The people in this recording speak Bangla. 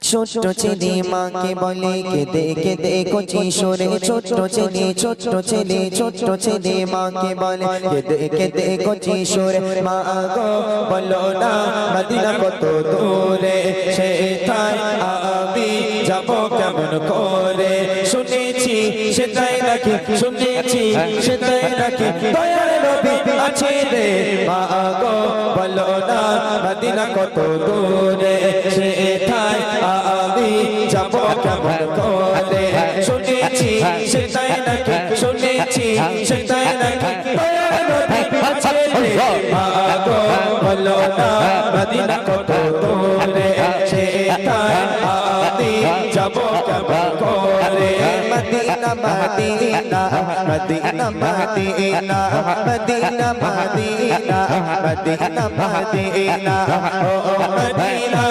ছোট্ট ছেলে মাকে বলে কেঁদে কেঁদে কচি সরে ছোট্ট ছেলে মাকে বলে কেঁদে কেঁদে কচি সরে মা গো বলো না মদিনা কত দূরে সেটাই আমি যাব কেমন করে শুনেছি সেটাই নাকি দয়ার নবী আছে রে মা গো বলো না মদিনা কত দূরে সেটাই আমি যাব কেমন করে শুনেছি সেটাই নাকি দয়ার নবী আছে রে মা গো বলো না মদিনা কত দূরে সেটাই আমি যাব কেমন করে Medina Medina Medina Medina Medina Medina Medina Medina ও মদিনা